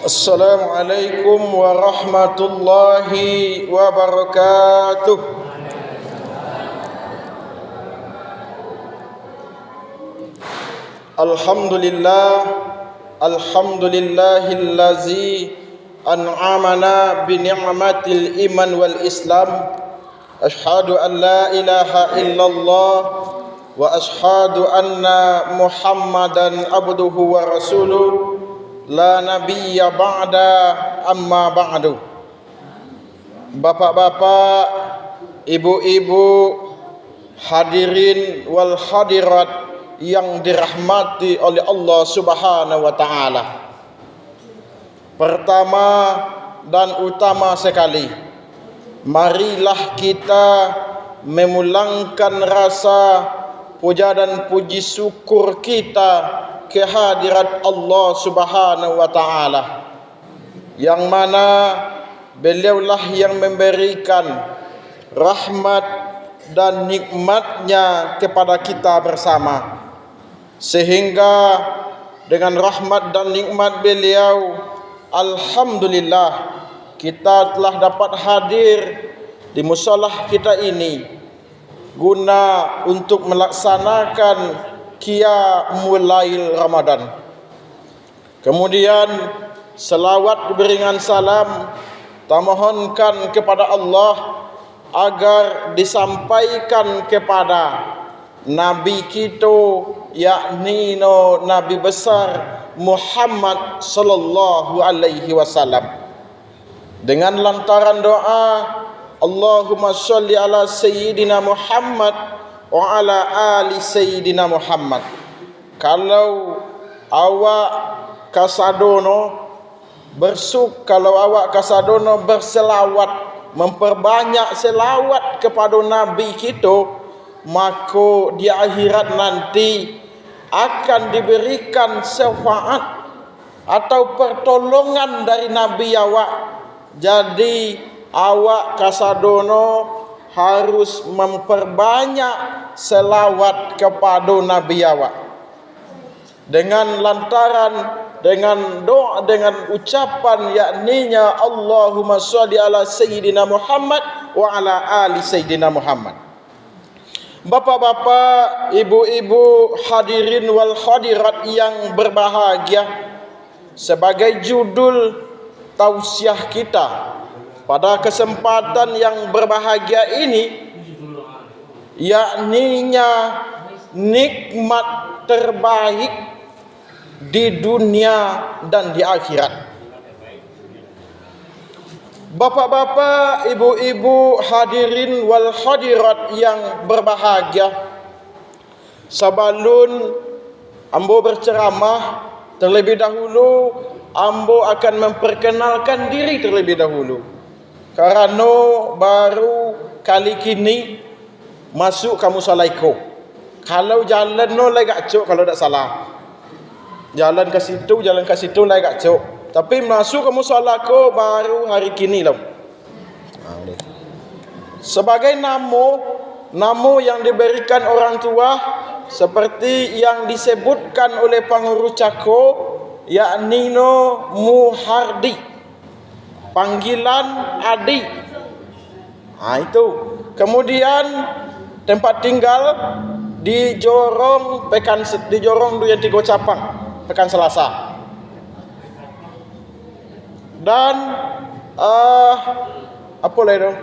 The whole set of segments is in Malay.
Assalamualaikum warahmatullahi wabarakatuh. Alhamdulillahillazi an'amana bi ni'matil iman wal islam. Asyhadu an la ilaha illallah wa asyhadu anna Muhammadan abduhu wa rasuluh. La nabiyya ba'da amma ba'du. Bapak-bapak, ibu-ibu, hadirin wal hadirat yang dirahmati oleh Allah Subhanahu wa taala. Pertama dan utama sekali, marilah kita memulangkan rasa puja dan puji syukur kita kehadirat Allah Subhanahu wa taala, yang mana beliaulah yang memberikan rahmat dan nikmatnya kepada kita bersama, sehingga dengan rahmat dan nikmat beliau, alhamdulillah kita telah dapat hadir di musholah kita ini guna untuk melaksanakan Qiyamul Ramadan. Kemudian selawat beringan salam tamohonkan kepada Allah agar disampaikan kepada Nabi kita, yakni Nabi besar Muhammad sallallahu alaihi wasallam, dengan lantaran doa Allahumma sholli ala sayyidina Muhammad wa ala ali sayyidina Muhammad. Kalau awak kasadono berselawat, memperbanyak selawat kepada Nabi kita, maka di akhirat nanti akan diberikan syafaat atau pertolongan dari Nabi awak. Jadi awak kasadono harus memperbanyak selawat kepada Nabi awak, dengan lantaran dengan doa, dengan ucapan yakninya Allahumma sholli ala sayyidina Muhammad wa ala ali sayyidina Muhammad. Bapak-bapak, ibu-ibu, hadirin wal hadirat yang berbahagia, sebagai judul tausiah kita pada kesempatan yang berbahagia ini, yakninya nikmat terbaik di dunia dan di akhirat. Bapak-bapak, ibu-ibu, hadirin wal hadirat yang berbahagia, sebelum ambo berceramah, terlebih dahulu ambo akan memperkenalkan diri terlebih dahulu. Karena baru kali kini masuk kamu salaiko. Kalau jalan no lagi cok, kalau tak salah. Jalan ke situ lagi cok. Tapi masuk kamu salaiko baru hari kini lah. Sebagai namo yang diberikan orang tua, seperti yang disebutkan oleh pengurus Cako, yakni Muhardi, panggilan adik. Itu. Kemudian tempat tinggal di Jorong Duyan Tigo Capang, Pekan Selasa. Dan apa lagi?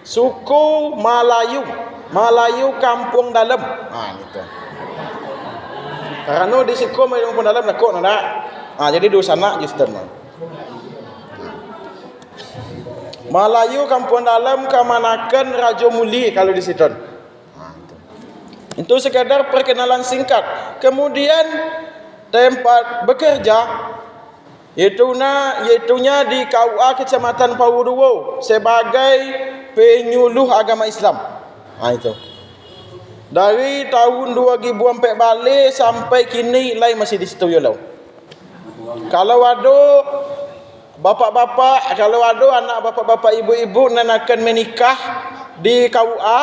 Suku Melayu Kampung Dalam. Itu. Karena di siku Kampung Dalam nak kok nak. Jadi di sana Justin. Melayu Kampung Dalam Kamanakan Raja Muli kalau di situ. Itu sekadar perkenalan singkat. Kemudian tempat bekerja yaitunya di KUA Kecamatan Pawuruwo sebagai penyuluh agama Islam. Itu. Dari tahun 2004 balik sampai kini lain masih di situ yalau. Kalau ada Bapak-bapak, kalau ada anak bapak-bapak ibu-ibu nan akan menikah di KUA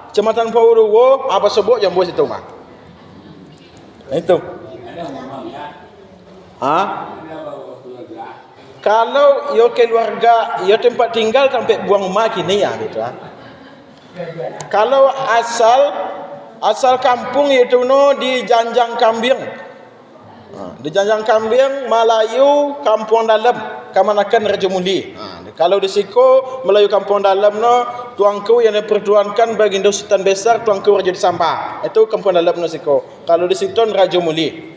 Kecamatan Purworejo, apa sebut jambu situ mah. Itu. Kalau yo keluarga, yo tempat tinggal sampai buang rumah kini ya gitu. Kalau asal kampung itu no di Janjang Kambing. Di Janjang Kambing Melayu Kampung Dalam Kamanakan Raja Muli. Kalau di Siko Melayu Kampung Dalam no tuangku yang dipertuankan baginda Sultan Besar tuangku Raja Sampah. Itu Kampung Dalam no Siko. Kalau di Siton Raja Muli.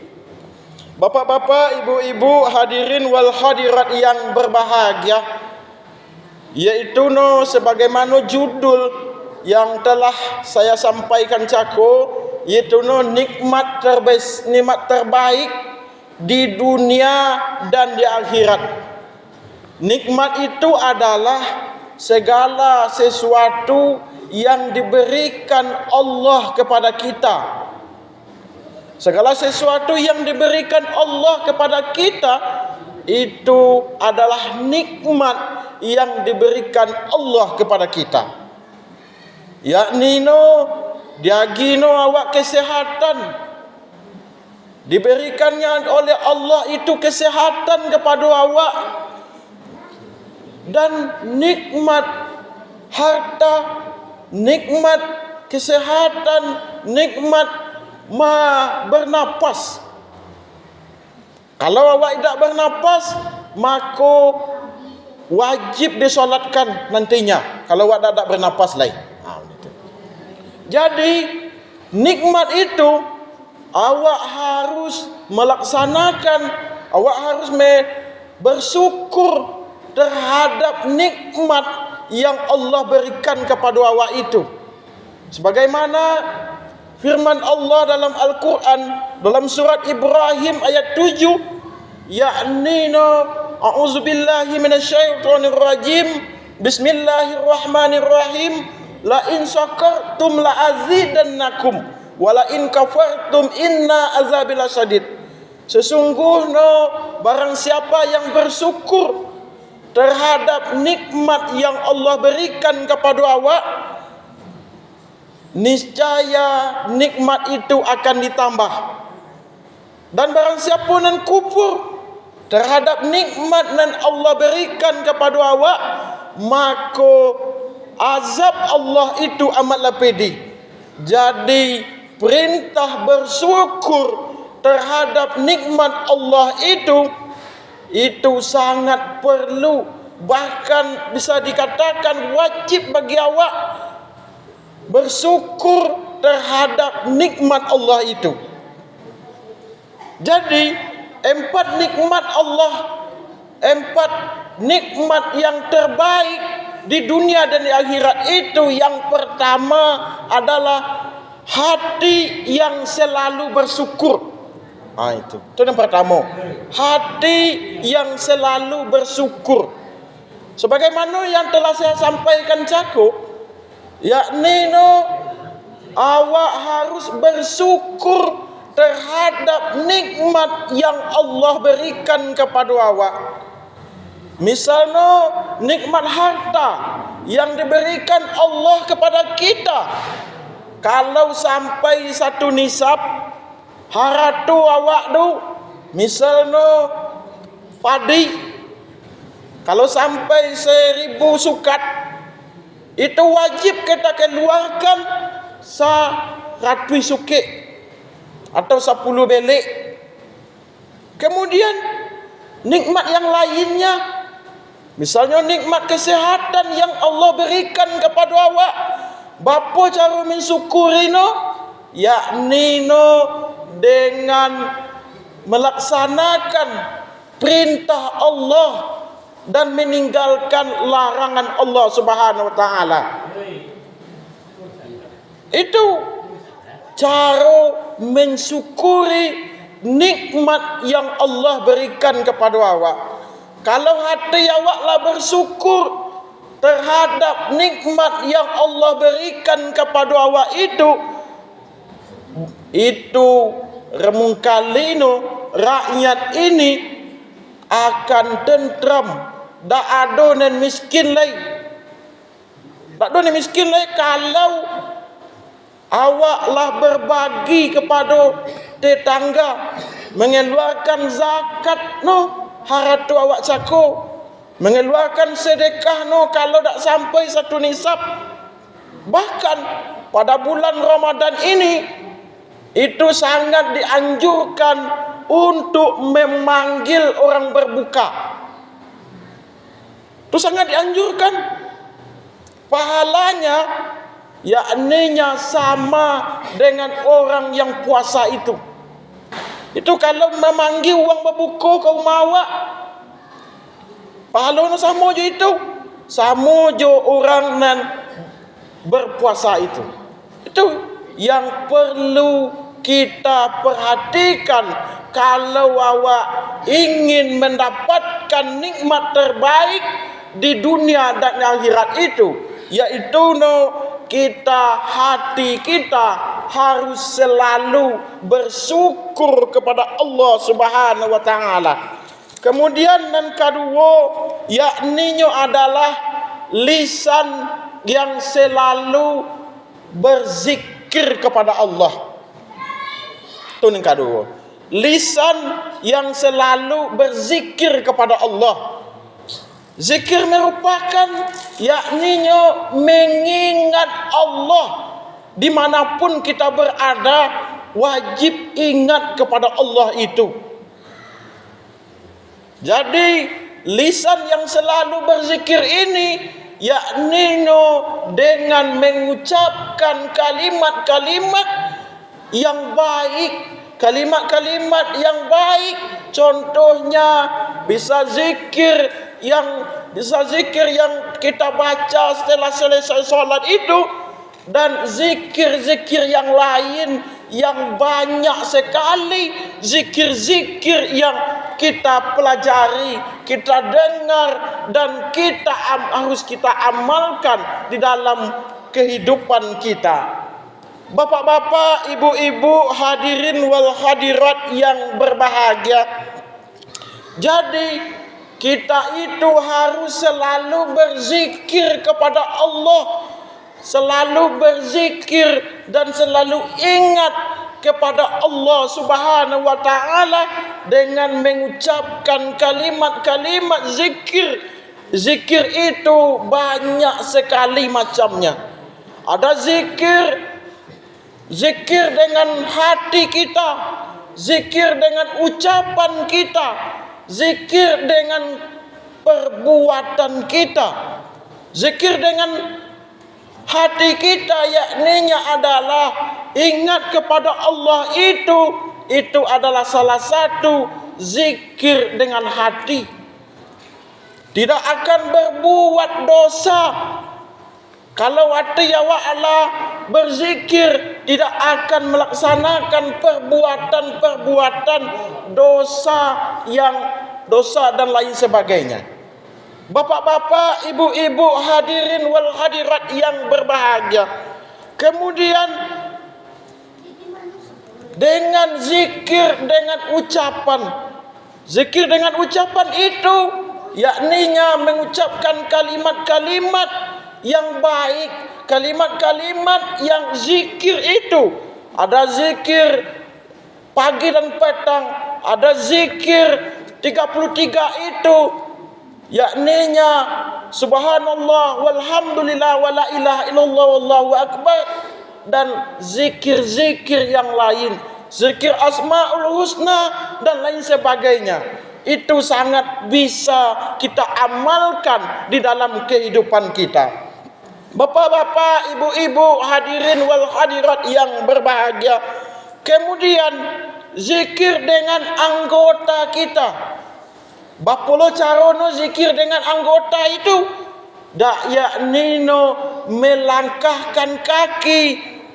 Bapak-bapak, ibu-ibu, hadirin wal hadirat yang berbahagia, yaitu no sebagaimana judul yang telah saya sampaikan cako, yaitu no nikmat terbaik di dunia dan di akhirat. Nikmat itu adalah segala sesuatu yang diberikan Allah kepada kita. Segala sesuatu yang diberikan Allah kepada kita itu adalah nikmat yang diberikan Allah kepada kita. Yakni no diagino awak kesehatan, diberikannya oleh Allah itu kesehatan kepada awak, dan nikmat harta, nikmat kesehatan, nikmat bernapas. Kalau awak tidak bernapas, maka wajib disolatkan nantinya. Kalau awak tidak bernapas lain. Jadi nikmat itu awak harus melaksanakan, awak harus bersyukur terhadap nikmat yang Allah berikan kepada awak itu. Sebagaimana firman Allah dalam Al-Quran dalam surat Ibrahim ayat 7, yakni a'udzubillahi minasyaitonir rajim, bismillahirrahmanirrahim, la in syakartum la azidannakum wa la in kafartum inna azabi lasyadid. Sesungguhnya barang siapa yang bersyukur terhadap nikmat yang Allah berikan kepada awak, niscaya nikmat itu akan ditambah. Dan barang siapa yang kufur terhadap nikmat yang Allah berikan kepada awak, maka azab Allah itu amatlah pedih. Jadi perintah bersyukur terhadap nikmat Allah itu sangat perlu, bahkan bisa dikatakan wajib bagi awak bersyukur terhadap nikmat Allah itu. Jadi empat nikmat yang terbaik di dunia dan di akhirat itu, yang pertama adalah hati yang selalu bersyukur. Itu yang pertama, hati yang selalu bersyukur. Sebagaimana yang telah saya sampaikan cako, yakni awak harus bersyukur terhadap nikmat yang Allah berikan kepada awak. Misalnya nikmat harta yang diberikan Allah kepada kita. Kalau sampai satu nisab haratu awak tu, misalnya padi, kalau sampai 1000 sukat, itu wajib kita keluarkan 100 sukik atau 10 belik. Kemudian nikmat yang lainnya, misalnya nikmat kesehatan yang Allah berikan kepada awak, bapa cara mensyukuri yakni dengan melaksanakan perintah Allah dan meninggalkan larangan Allah Subhanahu wa taala. Itu cara mensyukuri nikmat yang Allah berikan kepada awak. Kalau hati awaklah bersyukur terhadap nikmat yang Allah berikan kepada awak itu remung kali rakyat ini akan tentram. Tak ada nan miskin lagi. Tak ada nan miskin lagi kalau awaklah berbagi kepada tetangga, mengeluarkan zakat no haratu awak cako, mengeluarkan sedekah no kalau tak sampai satu nisab. Bahkan pada bulan Ramadan ini itu sangat dianjurkan untuk memanggil orang berbuka. Itu sangat dianjurkan. Pahalanya yakninya sama dengan orang yang puasa itu. Itu kalau memanggil orang berbuka ke rumah awak, pahalanya sama je itu. Sama je orang nan berpuasa itu. Itu yang perlu kita perhatikan kalau awak ingin mendapatkan nikmat terbaik di dunia dan akhirat itu, yaitu hati kita harus selalu bersyukur kepada Allah Subhanahu wa taala. Kemudian yang kedua, yakninya adalah lisan yang selalu berzikir kepada Allah. Itu yang kedua. Lisan yang selalu berzikir kepada Allah. Zikir merupakan yakninya mengingat Allah dimanapun kita berada, wajib ingat kepada Allah itu. Jadi lisan yang selalu berzikir ini yakninya dengan mengucapkan kalimat-kalimat yang baik, kalimat-kalimat yang baik. Contohnya bisa zikir yang kita baca setelah selesai solat itu, dan zikir-zikir yang lain yang banyak sekali, zikir-zikir yang kita pelajari, kita dengar, dan harus kita amalkan di dalam kehidupan kita. Bapak-bapak, ibu-ibu, hadirin wal hadirat yang berbahagia, jadi kita itu harus selalu berzikir kepada Allah, selalu berzikir dan selalu ingat kepada Allah Subhanahu wa taala dengan mengucapkan kalimat-kalimat zikir. Zikir itu banyak sekali macamnya. Ada zikir dengan hati kita, zikir dengan ucapan kita, zikir dengan perbuatan kita. Zikir dengan hati kita yakninya adalah ingat kepada Allah, itu adalah salah satu zikir dengan hati. Tidak akan berbuat dosa kalau hati awak Allah berzikir, tidak akan melaksanakan perbuatan-perbuatan dosa dan lain sebagainya. Bapak-bapak, ibu-ibu, hadirin wal hadirat yang berbahagia. Kemudian dengan zikir dengan ucapan. Zikir dengan ucapan itu yakninya mengucapkan kalimat-kalimat yang baik, kalimat-kalimat yang zikir itu. Ada zikir pagi dan petang, ada zikir 33 itu, yakninya subhanallah walhamdulillah wala ilaha illallah wallahu akbar, dan zikir-zikir yang lain, zikir asmaul husna dan lain sebagainya. Itu sangat bisa kita amalkan di dalam kehidupan kita. Bapak-bapak, ibu-ibu, hadirin wal hadirat yang berbahagia. Kemudian zikir dengan anggota kita. Bapolo carono zikir dengan anggota itu, dak yaknino melangkahkan kaki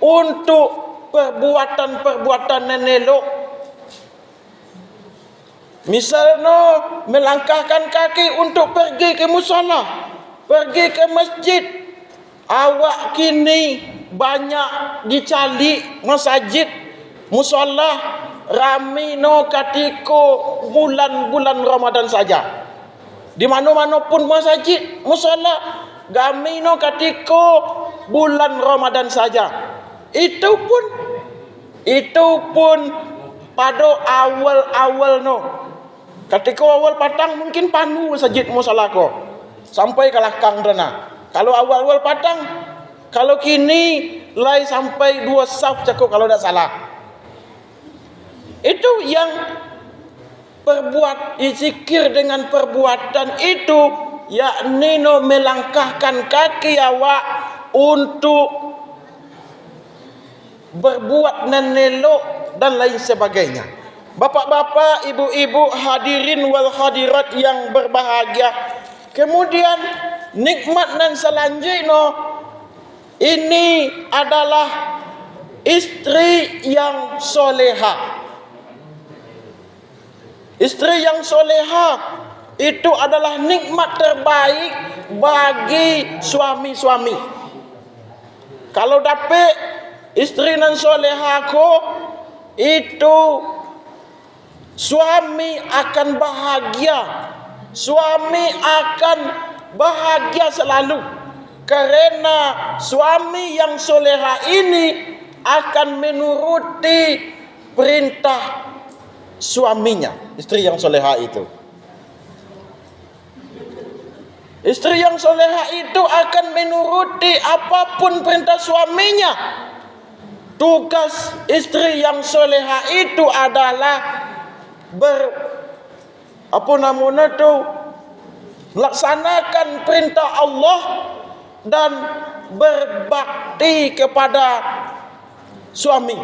untuk perbuatan-perbuatan yang elok. Misalnya melangkahkan kaki untuk pergi ke musala, pergi ke masjid. Awak kini banyak dicari masjid, musala, ramino katiko bulan-bulan Ramadan saja. Di mana-mana pun masjid, musala, gamino katiko bulan Ramadan saja. Itu pun pada awal-awal no. Ketika awal patang mungkin panu masjid musala ko. Sampai ke belakang dana. Kalau awal-awal patang, kalau kini lai sampai 2 saf cakap kalau tidak salah. Itu yang perbuat zikir dengan perbuatan itu, yakni no melangkahkan kaki awak untuk berbuat nan elok dan lain sebagainya. Bapak-bapak, ibu-ibu, hadirin wal hadirat yang berbahagia. Kemudian nikmat nan selanjutnya ini adalah istri yang soleha. Istri yang soleha itu adalah nikmat terbaik bagi suami-suami. Kalau dapat istri nan soleha ko, itu suami akan bahagia. Suami akan bahagia selalu. Karena suami yang soleha ini akan menuruti perintah suaminya. Istri yang soleha itu, istri yang soleha itu akan menuruti apapun perintah suaminya. Tugas istri yang soleha itu adalah melaksanakan perintah Allah dan berbakti kepada suami.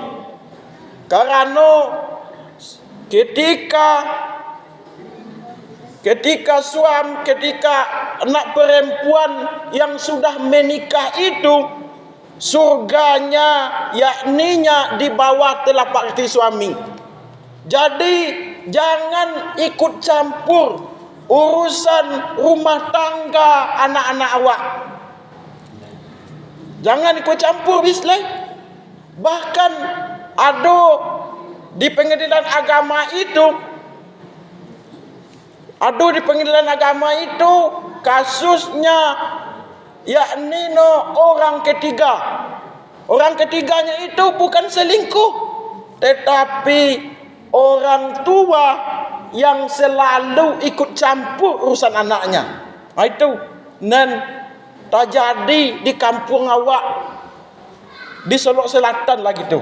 Karena ketika anak perempuan yang sudah menikah itu, surganya yakninya di bawah telapak kaki suami. Jadi jangan ikut campur urusan rumah tangga anak-anak awak. Jangan ikut campur bislah. Bahkan ada di pengadilan agama itu, kasusnya yakni orang ketiga. Orang ketiganya itu bukan selingkuh, tetapi orang tua yang selalu ikut campur urusan anaknya. Itu nan terjadi di kampung awak di Solok Selatan lagi tu.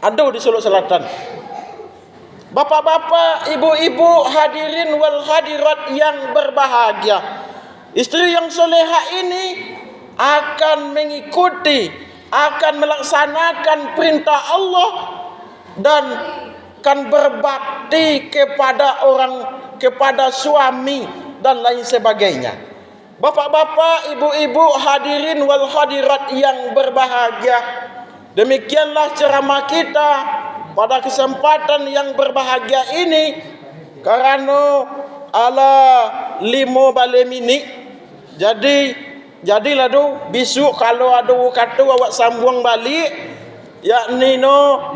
Ada di Solok Selatan. Bapak-bapak, ibu-ibu, hadirin wal hadirat yang berbahagia. Istri yang soleha ini akan mengikuti, akan melaksanakan perintah Allah dan akan berbakti kepada suami dan lain sebagainya. Bapak-bapak, ibu-ibu, hadirin wal hadirat yang berbahagia. Demikianlah ceramah kita pada kesempatan yang berbahagia ini. Karena ala 5 minit. Jadilah tu besok kalau ada kata awak sambung balik, yakni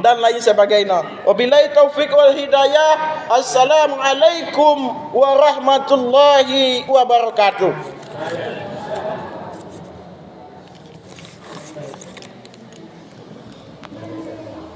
dan lain sebagainya. Wabillahi taufik wal hidayah. Assalamualaikum warahmatullahi wabarakatuh.